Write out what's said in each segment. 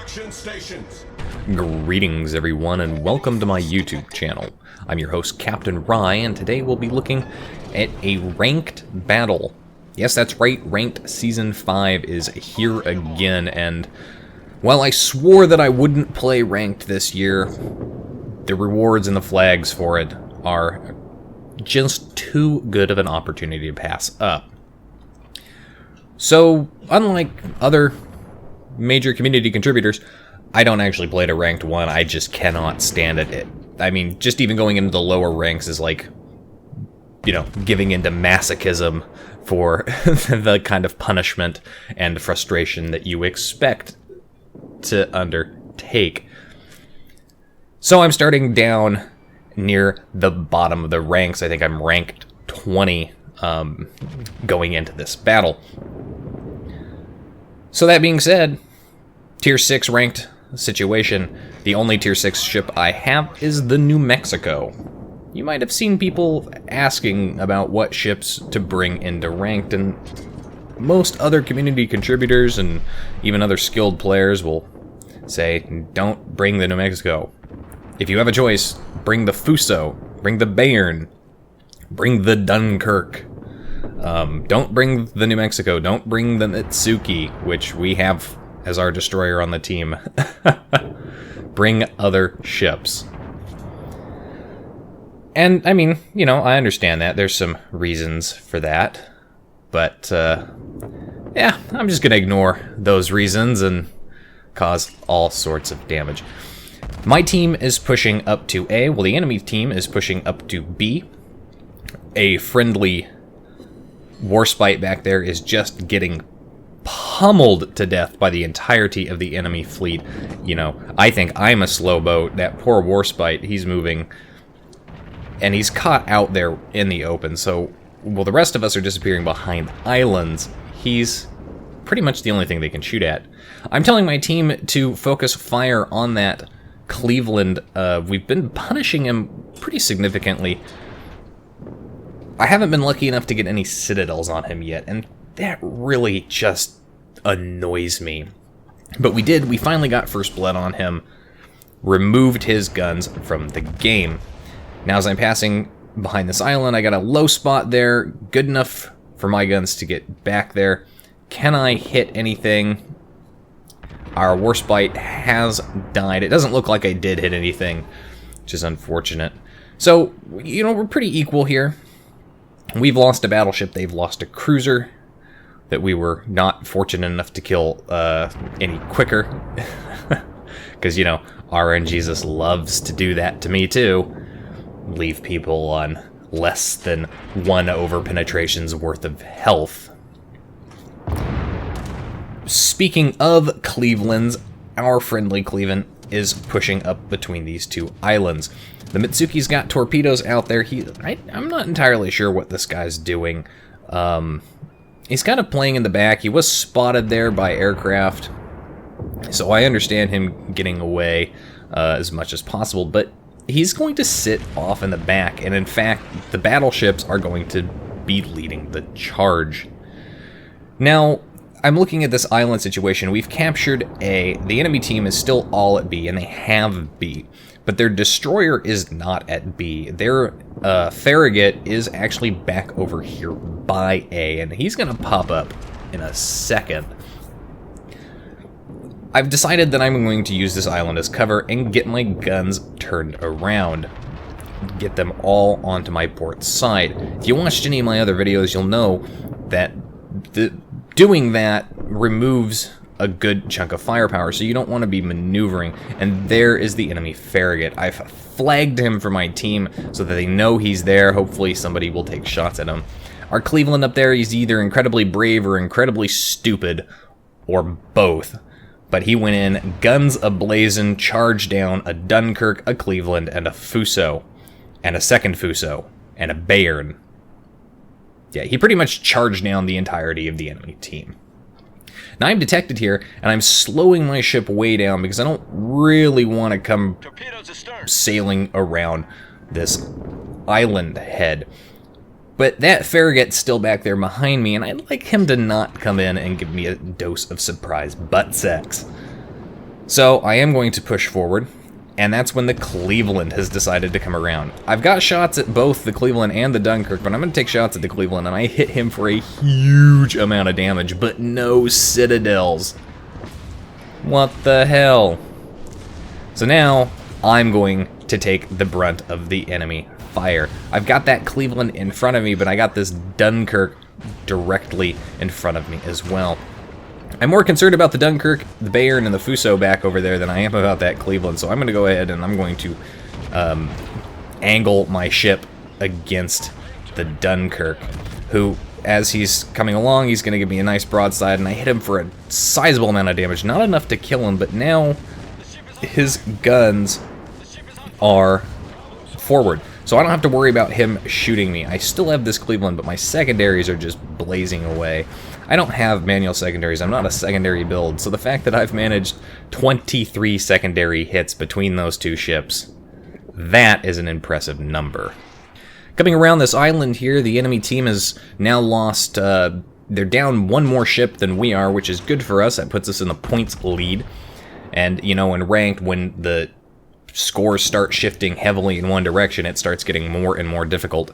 Extraction stations. Greetings everyone and welcome to my YouTube channel. I'm your host Captain Rye and today we'll be looking at a ranked battle. Yes, that's right, ranked Season 5 is here again, and while I swore that I wouldn't play ranked this year, the rewards and the flags for it are just too good of an opportunity to pass up. So, unlike other major community contributors, I don't actually play to ranked 1. I just cannot stand it. I mean, just even going into the lower ranks is like, you know, giving into masochism for the kind of punishment and frustration that you expect to undertake. So I'm starting down near the bottom of the ranks. I think I'm ranked 20 going into this battle. So that being said, Tier 6 ranked situation. The only Tier 6 ship I have is the New Mexico. You might have seen people asking about what ships to bring into ranked, and most other community contributors and even other skilled players will say, don't bring the New Mexico. If you have a choice, bring the Fuso, bring the Bayern, bring the Dunkirk. Don't bring the New Mexico, don't bring the Mitsuki, which we have as our destroyer on the team. Bring other ships. And, I mean, you know, I understand that. There's some reasons for that. But, yeah, I'm just going to ignore those reasons and cause all sorts of damage. My team is pushing up to A, while the enemy team is pushing up to B. A friendly Warspite back there is just getting pummeled to death by the entirety of the enemy fleet. You know, I think I'm a slow boat. That poor Warspite, he's moving, and he's caught out there in the open. So, while the rest of us are disappearing behind islands, he's pretty much the only thing they can shoot at. I'm telling my team to focus fire on that Cleveland. We've been punishing him pretty significantly. I haven't been lucky enough to get any citadels on him yet, and that really just annoys me. But we did. We finally got first blood on him, removed his guns from the game. Now as I'm passing behind this island, I got a low spot there, good enough for my guns to get back there. Can I hit anything? Our Warspite has died. It doesn't look like I did hit anything, which is unfortunate. So, you know, we're pretty equal here. We've lost a battleship, they've lost a cruiser that we were not fortunate enough to kill any quicker. Because, you know, RNGesus loves to do that to me too. Leave people on less than 1 over-penetration's worth of health. Speaking of Clevelands, our friendly Cleveland is pushing up between these two islands. The Mitsuki's got torpedoes out there. I'm not entirely sure what this guy's doing. He's kind of playing in the back. He was spotted there by aircraft, so I understand him getting away as much as possible, but he's going to sit off in the back, and in fact, the battleships are going to be leading the charge. Now, I'm looking at this island situation. We've captured A. The enemy team is still all at B, and they have B. But their destroyer is not at B. Their Farragut is actually back over here by A, and he's going to pop up in a second. I've decided that I'm going to use this island as cover and get my guns turned around. Get them all onto my port side. If you watched any of my other videos, you'll know that doing that removes a good chunk of firepower, so you don't want to be maneuvering. And there is the enemy Farragut. I've flagged him for my team so that they know he's there. Hopefully somebody will take shots at him. Our Cleveland up there, he's either incredibly brave or incredibly stupid, or both. But he went in, guns ablazing, charged down a Dunkirk, a Cleveland, and a Fuso, and a second Fuso, and a Bayern. Yeah, he pretty much charged down the entirety of the enemy team. Now I'm detected here, and I'm slowing my ship way down because I don't really want to come sailing around this island head. But that Farragut's still back there behind me, and I'd like him to not come in and give me a dose of surprise butt sex. So I am going to push forward, and that's when the Cleveland has decided to come around. I've got shots at both the Cleveland and the Dunkirk, but I'm going to take shots at the Cleveland, and I hit him for a huge amount of damage, but no citadels. What the hell? So now I'm going to take the brunt of the enemy fire. I've got that Cleveland in front of me, but I got this Dunkirk directly in front of me as well. I'm more concerned about the Dunkirk, the Bayern, and the Fuso back over there than I am about that Cleveland, so I'm going to go ahead and I'm going to angle my ship against the Dunkirk, who, as he's coming along, he's going to give me a nice broadside, and I hit him for a sizable amount of damage. Not enough to kill him, but now his guns are forward, so I don't have to worry about him shooting me. I still have this Cleveland, but my secondaries are just blazing away. I don't have manual secondaries. I'm not a secondary build, so the fact that I've managed 23 secondary hits between those two ships, that is an impressive number. Coming around this island here, the enemy team has now lost, they're down one more ship than we are, which is good for us. That puts us in the points lead. And, you know, in ranked, when the scores start shifting heavily in one direction, it starts getting more and more difficult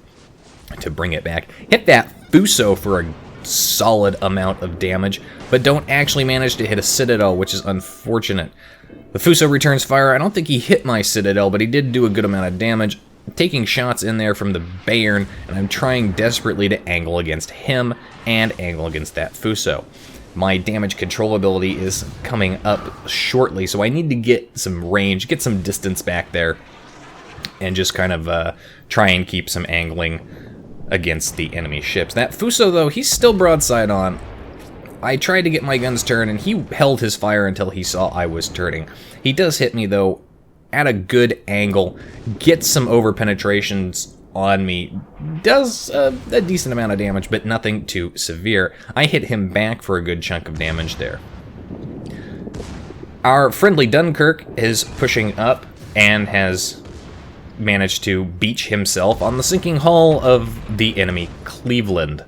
to bring it back. Hit that Fuso for a solid amount of damage, but don't actually manage to hit a citadel, which is unfortunate. The Fuso returns fire. I don't think he hit my citadel, but he did do a good amount of damage. I'm taking shots in there from the Bayern, and I'm trying desperately to angle against him and angle against that Fuso. My damage control ability is coming up shortly, so I need to get some range, get some distance back there, and just kind of try and keep some angling against the enemy ships. That Fuso, though, he's still broadside on. I tried to get my guns turned, and he held his fire until he saw I was turning. He does hit me, though, at a good angle, gets some over-penetrations on me, does a decent amount of damage, but nothing too severe. I hit him back for a good chunk of damage there. Our friendly Dunkirk is pushing up and has managed to beach himself on the sinking hull of the enemy Cleveland.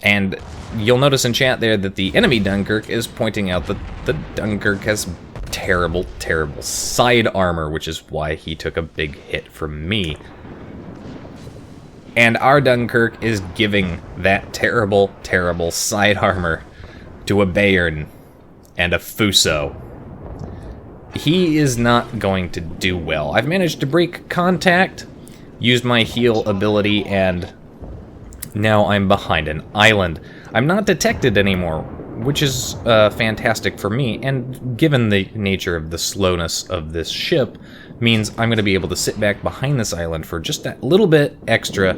And you'll notice in chat there that the enemy Dunkirk is pointing out that the Dunkirk has terrible, terrible side armor, which is why he took a big hit from me. And our Dunkirk is giving that terrible, terrible side armor to a Bayern and a Fuso. He is not going to do well. I've managed to break contact, used my heal ability, and now I'm behind an island. I'm not detected anymore, which is fantastic for me, and given the nature of the slowness of this ship, means I'm going to be able to sit back behind this island for just that little bit extra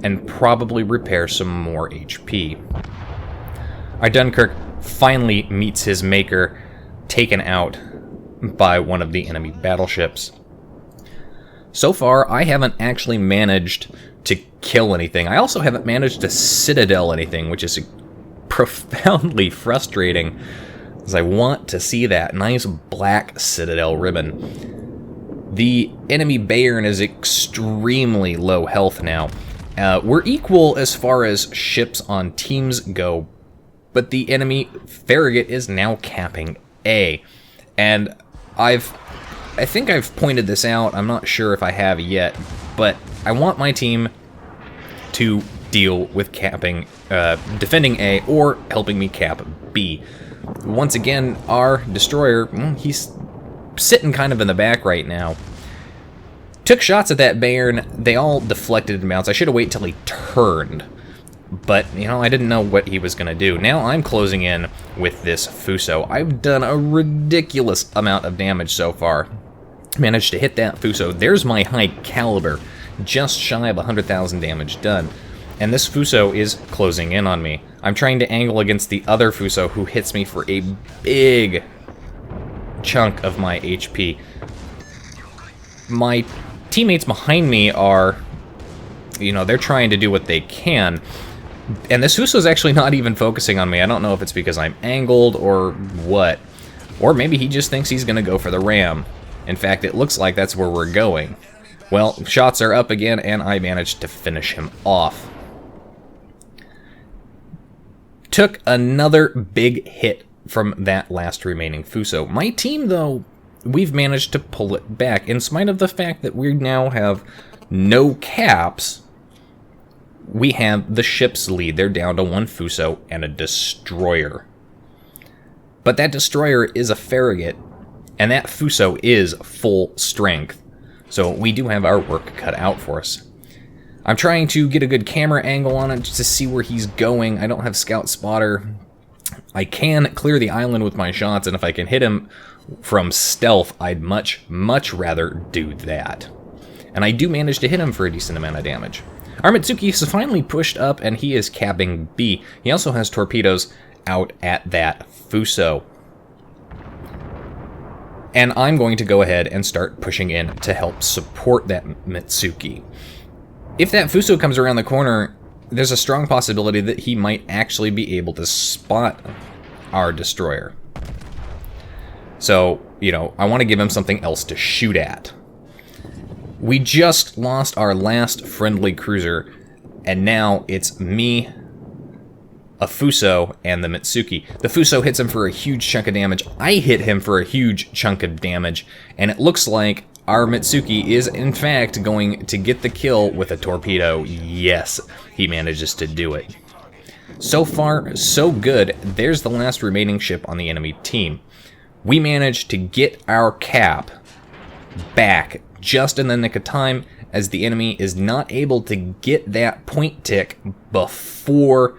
and probably repair some more HP. Our Dunkirk finally meets his maker, taken out by one of the enemy battleships. So far, I haven't actually managed to kill anything. I also haven't managed to citadel anything, which is profoundly frustrating, as I want to see that nice black citadel ribbon. The enemy Bayern is extremely low health now. We're equal as far as ships on teams go, but the enemy Farragut is now capping A. And I think I've pointed this out, I'm not sure if I have yet, but I want my team to deal with capping, defending A, or helping me cap B. Once again, our destroyer, he's sitting kind of in the back right now. Took shots at that Bayern, they all deflected and bounced. I should have waited till he turned, but, you know, I didn't know what he was going to do. Now I'm closing in with this Fuso. I've done a ridiculous amount of damage so far. Managed to hit that Fuso. There's my high caliber, just shy of 100,000 damage done. And this Fuso is closing in on me. I'm trying to angle against the other Fuso, who hits me for a big chunk of my HP. My teammates behind me are, you know, they're trying to do what they can. And this Fuso's actually not even focusing on me. I don't know if it's because I'm angled or what. Or maybe he just thinks he's going to go for the ram. In fact, it looks like that's where we're going. Well, shots are up again, and I managed to finish him off. Took another big hit from that last remaining Fuso. My team, though, we've managed to pull it back, in spite of the fact that we now have no caps. We have the ship's lead. They're down to 1 Fuso and a destroyer. But that destroyer is a Farragut, and that Fuso is full strength. So we do have our work cut out for us. I'm trying to get a good camera angle on it just to see where he's going. I don't have scout spotter. I can clear the island with my shots, and if I can hit him from stealth, I'd much rather do that. And I do manage to hit him for a decent amount of damage. Our Mitsuki is finally pushed up, and he is capping B. He also has torpedoes out at that Fuso. And I'm going to go ahead and start pushing in to help support that Mitsuki. If that Fuso comes around the corner, there's a strong possibility that he might actually be able to spot our destroyer. So, you know, I want to give him something else to shoot at. We just lost our last friendly cruiser, and now it's me, a Fuso, and the Mitsuki. The Fuso hits him for a huge chunk of damage. I hit him for a huge chunk of damage, and it looks like our Mitsuki is, in fact, going to get the kill with a torpedo. Yes, he manages to do it. So far, so good. There's the last remaining ship on the enemy team. We managed to get our cap back just in the nick of time, as the enemy is not able to get that point tick before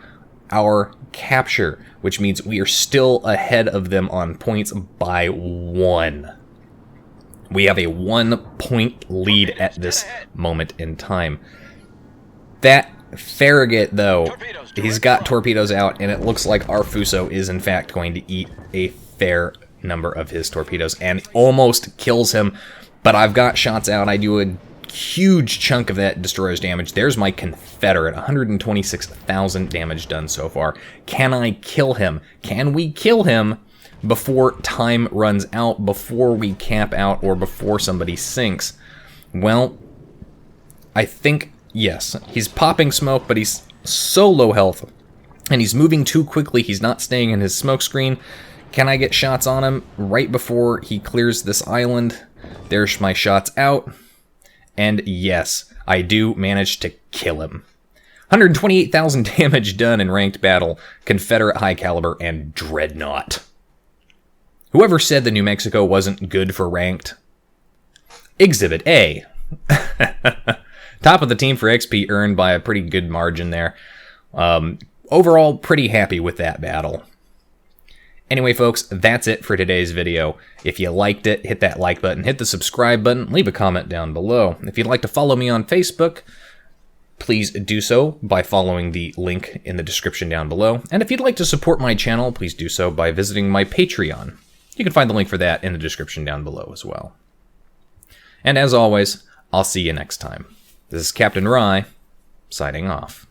our capture, which means we are still ahead of them on points by 1. We have a 1-point lead at this moment in time. That Farragut, though, he's got torpedoes out, and it looks like our Fuso is in fact going to eat a fair number of his torpedoes and almost kills him. But I've got shots out. I do a huge chunk of that destroyer's damage. There's my Confederate, 126,000 damage done so far. Can I kill him? Can we kill him before time runs out, before we cap out, or before somebody sinks? Well, I think yes. He's popping smoke, but he's so low health, and he's moving too quickly. He's not staying in his smoke screen. Can I get shots on him right before he clears this island? There's my shots out, and yes, I do manage to kill him. 128,000 damage done in ranked battle, Confederate high caliber, and Dreadnought. Whoever said the New Mexico wasn't good for ranked? Exhibit A. Top of the team for XP earned by a pretty good margin there. Overall, pretty happy with that battle. Anyway, folks, that's it for today's video. If you liked it, hit that like button, hit the subscribe button, leave a comment down below. If you'd like to follow me on Facebook, please do so by following the link in the description down below. And if you'd like to support my channel, please do so by visiting my Patreon. You can find the link for that in the description down below as well. And as always, I'll see you next time. This is Captain Rye, signing off.